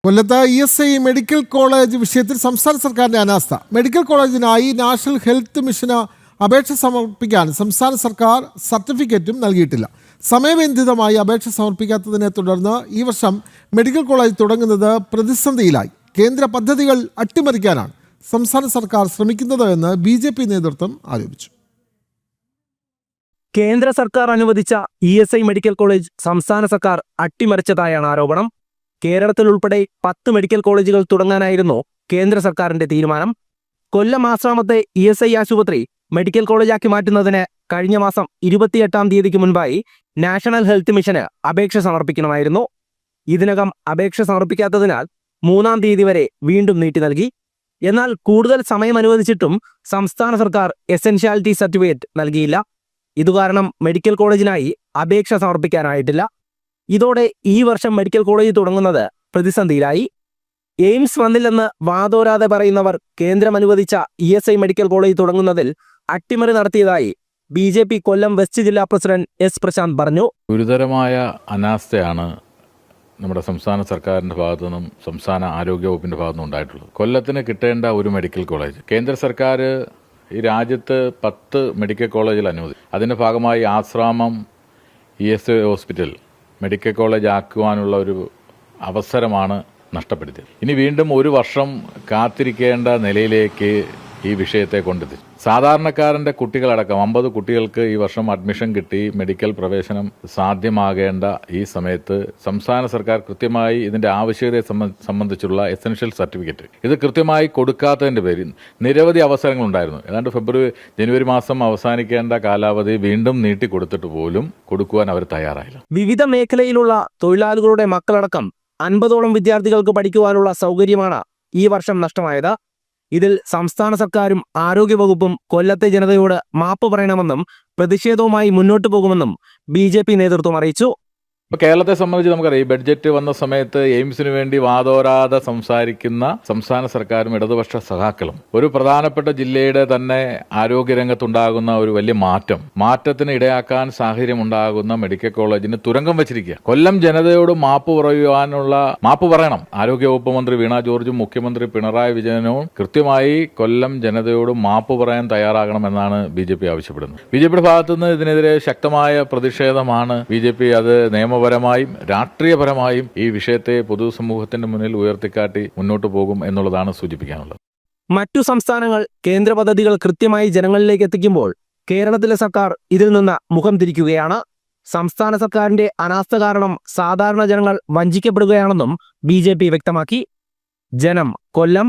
കൊല്ലത്ത് ESI medical college വിഷയത്തിൽ സംസ്ഥാന സർക്കാരിന്റെ അനാസ്ഥ. മെഡിക്കൽ കോളേജിനായി നാഷണൽ ഹെൽത്ത് മിഷന് അപേക്ഷ സമർപ്പിക്കാൻ സംസ്ഥാന സർക്കാർ സർട്ടിഫിക്കറ്റും നൽകിയിട്ടില്ല. സമയബന്ധിതമായി അപേക്ഷ സമർപ്പിക്കാത്തതിനെ തുടർന്ന് ഈ വർഷം മെഡിക്കൽ കോളേജ് തുടങ്ങുന്നത് പ്രതിസന്ധിയിലായി. കേന്ദ്ര പദ്ധതികൾ അട്ടിമറിക്കാനാണ് സംസ്ഥാന സർക്കാർ ശ്രമിക്കുന്നത് എന്ന് BJP നേതൃത്വം ആരോപിച്ചു. കേന്ദ്ര സർക്കാർ അനുവദിച്ച ESI മെഡിക്കൽ കോളേജ് സംസ്ഥാന സർക്കാർ അട്ടിമറിച്ചതായാണ് ആരോപണം. കേരളത്തിൽ ഉൾപ്പെടെ 10 മെഡിക്കൽ കോളേജുകൾ തുടങ്ങാനായിരുന്നു കേന്ദ്ര സർക്കാരിന്റെ തീരുമാനം. കൊല്ലം ആശ്രാമത്തെ ESI ആശുപത്രി മെഡിക്കൽ കോളേജാക്കി മാറ്റുന്നതിന് കഴിഞ്ഞ മാസം 28-ാം തീയതിക്ക് മുൻപായി നാഷണൽ ഹെൽത്ത് മിഷന് അപേക്ഷ സമർപ്പിക്കണമായിരുന്നു. ഇതിനകം അപേക്ഷ സമർപ്പിക്കാത്തതിനാൽ 3-ാം തീയതി വരെ വീണ്ടും നീട്ടി നൽകി. എന്നാൽ കൂടുതൽ സമയം അനുവദിച്ചിട്ടും സംസ്ഥാന സർക്കാർ എസൻഷ്യാലിറ്റി സർട്ടിഫിക്കറ്റ് നൽകിയില്ല. ഇതുകാരണം മെഡിക്കൽ കോളേജിനായി അപേക്ഷ സമർപ്പിക്കാനായിട്ടില്ല. ഇതോടെ ഈ വർഷം മെഡിക്കൽ കോളേജ് തുടങ്ങുന്നത് പ്രതിസന്ധിയിലായി. എയിംസ് വന്നില്ലെന്ന് വാതോരാതെ പറയുന്നവർ കേന്ദ്രം അനുവദിച്ച ESI മെഡിക്കൽ കോളേജ് തുടങ്ങുന്നതിൽ അട്ടിമറി നടത്തിയതായി BJP കൊല്ലം വെസ്റ്റ് ജില്ലാ പ്രസിഡന്റ് S. പ്രശാന്ത് പറഞ്ഞു. ഗുരുതരമായ അനാസ്ഥയാണ് നമ്മുടെ സംസ്ഥാന സർക്കാരിൻ്റെ ഭാഗത്തു നിന്നും സംസ്ഥാന ആരോഗ്യ വകുപ്പിൻ്റെ ഭാഗത്തു നിന്നും ഉണ്ടായിട്ടുള്ളത്. കൊല്ലത്തിന് കിട്ടേണ്ട ഒരു മെഡിക്കൽ കോളേജ് കേന്ദ്ര സർക്കാർ ഈ രാജ്യത്ത് 10 മെഡിക്കൽ കോളേജിൽ അനുവദിച്ചു. അതിൻ്റെ ഭാഗമായി Asramam ESI hospital medical college ആക്കുവാനുള്ള ഒരു അവസരമാണ് നഷ്ടപ്പെടുത്തിയത്. ഇനി വീണ്ടും ഒരു വർഷം കാത്തിരിക്കേണ്ട നിലയിലേക്ക് ഈ വിഷയത്തെ കൊണ്ടെത്തിച്ചു. സാധാരണക്കാരൻ്റെ കുട്ടികളടക്കം 50 കുട്ടികൾക്ക് ഈ വർഷം അഡ്മിഷൻ കിട്ടി മെഡിക്കൽ പ്രവേശനം സാധ്യമാകേണ്ട ഈ സമയത്ത് സംസ്ഥാന സർക്കാർ കൃത്യമായി ഇതിൻ്റെ ആവശ്യകതയെ സംബന്ധിച്ചുള്ള എസൻഷ്യൽ സർട്ടിഫിക്കറ്റ് ഇത് കൃത്യമായി കൊടുക്കാത്തതിൻ്റെ പേരിൽ നിരവധി അവസരങ്ങളുണ്ടായിരുന്നു. ഏതാണ്ട് ജനുവരി മാസം അവസാനിക്കേണ്ട കാലാവധി വീണ്ടും നീട്ടി കൊടുത്തിട്ട് പോലും കൊടുക്കുവാൻ അവർ തയ്യാറായില്ല. വിവിധ മേഖലയിലുള്ള തൊഴിലാളികളുടെ മക്കളടക്കം 50ഓളം വിദ്യാർത്ഥികൾക്ക് പഠിക്കുവാനുള്ള സൗകര്യമാണ് ഈ വർഷം നഷ്ടമായത്. ഇതിൽ സംസ്ഥാന സർക്കാരും ആരോഗ്യവകുപ്പും കൊല്ലത്തെ ജനതയോട് മാപ്പ് പറയണമെന്നും പ്രതിഷേധവുമായി മുന്നോട്ടു പോകുമെന്നും BJP നേതൃത്വം അറിയിച്ചു. ഇപ്പോൾ കേരളത്തെ സംബന്ധിച്ച് നമുക്കറിയാം, ഈ ബഡ്ജറ്റ് വന്ന സമയത്ത് എയിംസിന് വേണ്ടി വാതോരാതെ സംസാരിക്കുന്ന സംസ്ഥാന സർക്കാരും ഇടതുപക്ഷ സഖാക്കളും ഒരു പ്രധാനപ്പെട്ട ജില്ലയുടെ തന്നെ ആരോഗ്യരംഗത്തുണ്ടാകുന്ന ഒരു വലിയ മാറ്റത്തിന് ഇടയാക്കാൻ സാഹചര്യമുണ്ടാകുന്ന മെഡിക്കൽ കോളേജിന് തുരങ്കം വെച്ചിരിക്കുക. കൊല്ലം ജനതയോട് മാപ്പ് പറയണം. ആരോഗ്യവകുപ്പ് മന്ത്രി വീണ ജോർജും മുഖ്യമന്ത്രി പിണറായി വിജയനും കൃത്യമായി കൊല്ലം ജനതയോട് മാപ്പ് പറയാൻ തയ്യാറാകണമെന്നാണ് BJP ആവശ്യപ്പെടുന്നത്. BJPയുടെ ഭാഗത്തുനിന്ന് ഇതിനെതിരെ ശക്തമായ പ്രതിഷേധമാണ്. BJP അത് നിയമപരമായും രാഷ്ട്രീയപരമായും ഈ വിഷയത്തെ പൊതുസമൂഹത്തിന്റെ മുന്നിൽ ഉയർത്തിക്കാട്ടി മുന്നോട്ട് പോകും എന്നുള്ളതാണ് സൂചിപ്പിക്കാനുള്ളത്. മറ്റു സംസ്ഥാനങ്ങൾ കേന്ദ്ര പദ്ധതികൾ കൃത്യമായി ജനങ്ങളിലേക്ക് എത്തിക്കുമ്പോൾ കേരളത്തിലെ സർക്കാർ ഇതിൽ നിന്ന് മുഖം തിരിക്കുകയാണ്. സംസ്ഥാന സർക്കാരിന്റെ അനാസ്ഥ കാരണം സാധാരണ ജനങ്ങൾ വഞ്ചിക്കപ്പെടുകയാണെന്നും BJP വ്യക്തമാക്കി. ജനം, കൊല്ലം.